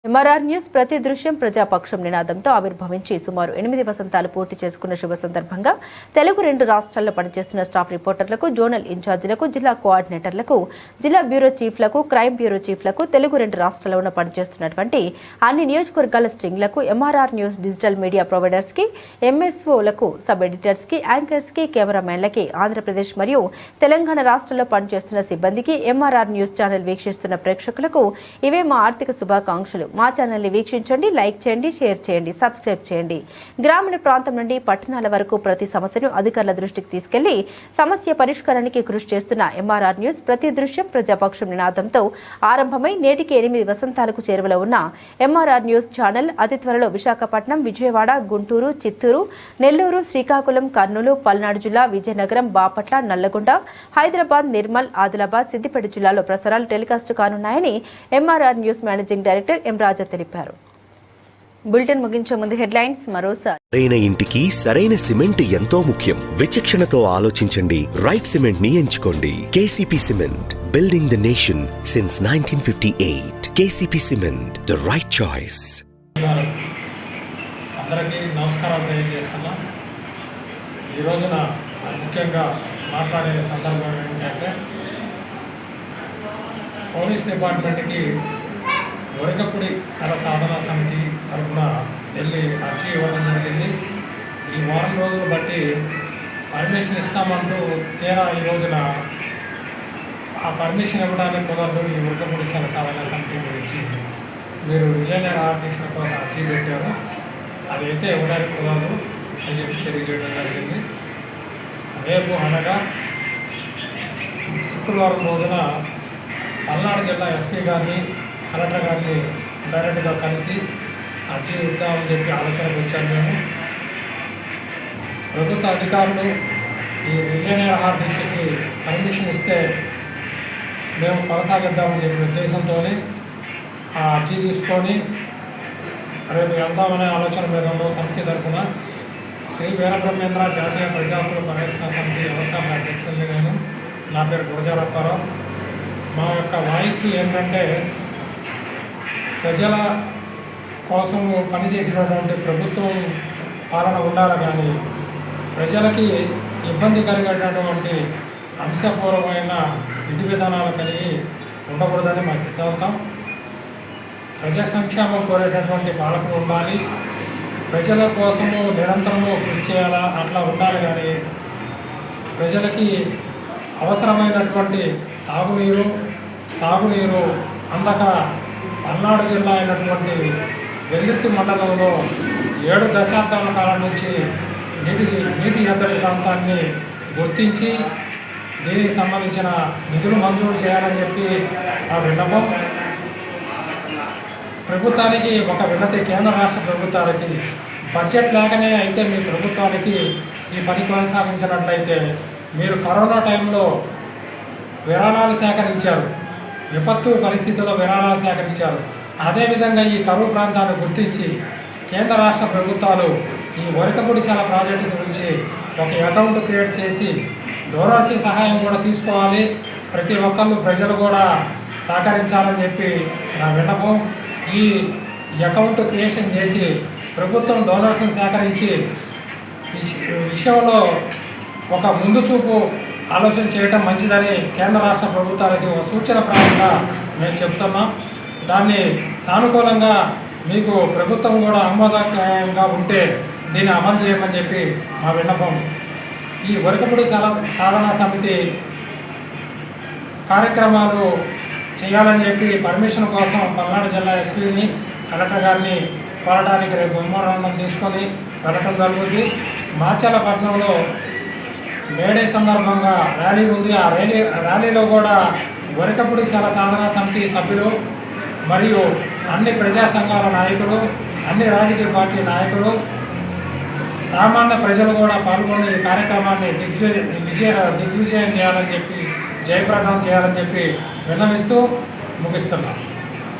MRR news ప్రతి దృశ్యం ప్రజాపక్షం నినాదంతో ఆవిర్భవించి సుమారు 8 వసంతాలు పూర్తి చేసుకున్న శుభ సందర్భంగా తెలుగు 2 రాష్ట్రాల్లో పనిచేస్తున్న స్టాఫ్ రిపోర్టర్లకు, జోనల్ ఇన్ఛార్జీలకు, జిల్లా కోఆర్డినేటర్లకు, జిల్లా బ్యూరో చీఫ్లకు, క్రైమ్ బ్యూరో చీఫ్లకు, తెలుగు 2 రాష్ట్రాల్లో పనిచేస్తున్నటువంటి అన్ని నియోజకవర్గాల స్ట్రింగ్లకు, MRR news digital media providers కి, ఎంఎస్ఓలకు, సబ్ ఎడిటర్స్ కి, యాంకర్స్ కి, కెమెరామెన్లకి, ఆంధ్రప్రదేశ్ మరియు తెలంగాణ రాష్ట్రాల్లో పనిచేస్తున్న సిబ్బందికి, ఎంఆర్ఆర్ న్యూస్ ఛానల్ వీక్షిస్తున్న ప్రేక్షకులకు ఇవే మా ఆర్థిక శుభాకాంక్షలు. మా ఛానల్ని వీక్షించండి, లైక్ చేయండి, షేర్ చేయండి, సబ్స్క్రైబ్ చేయండి. గ్రామీణ ప్రాంతం నుండి పట్టణాల వరకు ప్రతి సమస్యను అధికారుల దృష్టికి తీసుకెళ్లి సమస్య పరిష్కారానికి కృషి చేస్తున్న ఎంఆర్ఆర్ న్యూస్ ప్రతి దృశ్యం ప్రజాపక్షం నినాదంతో ఆరంభమై నేటికి 8 వసంతాలకు చేరువలో ఉన్న ఎంఆర్ఆర్ న్యూస్ ఛానల్ అతి త్వరలో విశాఖపట్నం, విజయవాడ, గుంటూరు, చిత్తూరు, నెల్లూరు, శ్రీకాకుళం, కర్నూలు, పల్నాడు జిల్లా, విజయనగరం, బాపట్ల, నల్లగొండ, హైదరాబాద్, నిర్మల్, ఆదిలాబాద్, సిద్దిపేట జిల్లాలో ప్రసారాలు టెలికాస్ట్ కానున్నాయని MRR news managing director M Raja తెలిపారు. బులెటిన్ ముగించే ముందు హెడ్లైన్స్ మరోసారి. సరైన ఇంటికి సరైన సిమెంట్ ఎంతో ముఖ్యం. విచక్షణతో ఆలోచించండి. రైట్ సిమెంట్ ని ఎంచుకోండి. KCP cement, building the nation since 1958. KCP cement, the right choice. అందరికీ నమస్కారాలు తెలియజేస్తున్నా. ఈ రోజున ముఖ్యంగా మాట్లాడే సందర్భం ఏంటంటే పోలీస్ డిపార్ట్మెంట్కి వరకపుడి సాధనా సమితి తరఫున వెళ్ళి అర్జీ ఇవ్వడం జరిగింది. ఈ వారం రోజులు బట్టి పర్మిషన్ ఇస్తామంటూ తీరా ఈ రోజున ఆ పర్మిషన్ ఇవ్వడానికి కుదరదు. ఈ వరకపుడి సాధనా సమితి గురించి మీరు రిలయన్స్ ఆర్టిషన్ కోసం అర్జీ పెట్టారు, అదైతే ఇవ్వడానికి కుదరదు అని చెప్పి తెలియజేయడం జరిగింది. రేపు అనగా శుక్రవారం రోజున పల్నాడు జిల్లా ఎస్పీ గారిని, కలెక్టర్ గారిని డైరెక్ట్గా కలిసి అర్జీ ఇద్దామని చెప్పి ఆలోచనకు వచ్చాము. మేము ప్రభుత్వ అధికారులు ఈ రిలే నిరాహార దీక్షకి పర్మిషన్ ఇస్తే మేము కొనసాగిద్దామని చెప్పిన ఉద్దేశంతో ఆ అర్జీ తీసుకొని రేపు వెళ్దామనే ఆలోచన మీద సమితి తరఫున శ్రీ వీరబ్రహ్మేంద్ర జాతీయ ప్రజా హక్కుల పరిరక్షణ సమితి వ్యవస్థాపక అధ్యక్షుడిని నేను. నా పేరు గురజారప్పారావు. మా యొక్క వాయిస్ ఏంటంటే ప్రజల కోసం పనిచేసినటువంటి ప్రభుత్వం పాలన ఉండాలి, కానీ ప్రజలకి ఇబ్బంది కలిగేటటువంటి అంశపూర్వమైన విధి విధానాలు కలిగి ఉండకూడదని మా సిద్ధాంతం. ప్రజా సంక్షేమం కోరేటటువంటి పాలకులు ఉండాలి, ప్రజల కోసము నిరంతరము కృషి చేయాలా, అట్లా ఉండాలి. కానీ ప్రజలకి అవసరమైనటువంటి తాగునీరు, సాగునీరు అందక పల్నాడు జిల్లా అయినటువంటి వెల్లుర్తి మండలంలో 7 దశాబ్దాల కాలం నుంచి నీటి ఎద్దడి ప్రాంతాన్ని గుర్తించి దీనికి సంబంధించిన నిధులు మంజూరు చేయాలని చెప్పి ఆ విన్నపం. ప్రభుత్వానికి ఒక విన్నతి, కేంద్ర రాష్ట్ర ప్రభుత్వాలకి బడ్జెట్ లేకనే అయితే మీ ప్రభుత్వానికి ఈ పని కొనసాగించినట్లయితే మీరు కరోనా టైంలో విరాళాలు సేకరించారు, విపత్తు పరిస్థితుల్లో విరాళాలు సేకరించారు. అదేవిధంగా ఈ కరువు ప్రాంతాన్ని గుర్తించి కేంద్ర రాష్ట్ర ప్రభుత్వాలు ఈ వరకపుడిశాల ప్రాజెక్టు గురించి ఒక అకౌంట్ క్రియేట్ చేసి డోనర్స్ సహాయం కూడా తీసుకోవాలి, ప్రతి ఒక్కళ్ళు ప్రజలు కూడా సహకరించాలని చెప్పి నా విన్నపం. ఈ అకౌంట్ క్రియేషన్ చేసి ప్రభుత్వం డోనర్స్ని సేకరించి విషయంలో ఒక ముందు చూపు ఆలోచన చేయటం మంచిదని కేంద్ర రాష్ట్ర ప్రభుత్వాలకి ఒక సూచన ప్రారంభంగా మేము చెప్తున్నాం. దాన్ని సానుకూలంగా మీకు ప్రభుత్వం కూడా ఆమోదకరంగా ఉంటే దీన్ని అమలు చేయమని చెప్పి మా విన్నపం. ఈ వరకపుడి సాధనా సమితి కార్యక్రమాలు చేయాలని చెప్పి పర్మిషన్ కోసం పల్నాడు జిల్లా ఎస్పీని, కలెక్టర్ గారిని కోరడానికి రేపు మెమోరాండం తీసుకొని వెళ్ళటం జరుగుతుంది. మాచర్లపట్నంలో మేడే సందర్భంగా ర్యాలీ ఉంది. ఆ ర్యాలీలో కూడా వరకపుడి సాధనా సమితి సభ్యులు మరియు అన్ని ప్రజా సంఘాల నాయకులు, అన్ని రాజకీయ పార్టీ నాయకులు, సామాన్య ప్రజలు కూడా పాల్గొని ఈ కార్యక్రమాన్ని దిగ్విజయం చేయాలని చెప్పి, జయప్రదం చేయాలని చెప్పి విన్నవిస్తూ ముగిస్తున్నాం.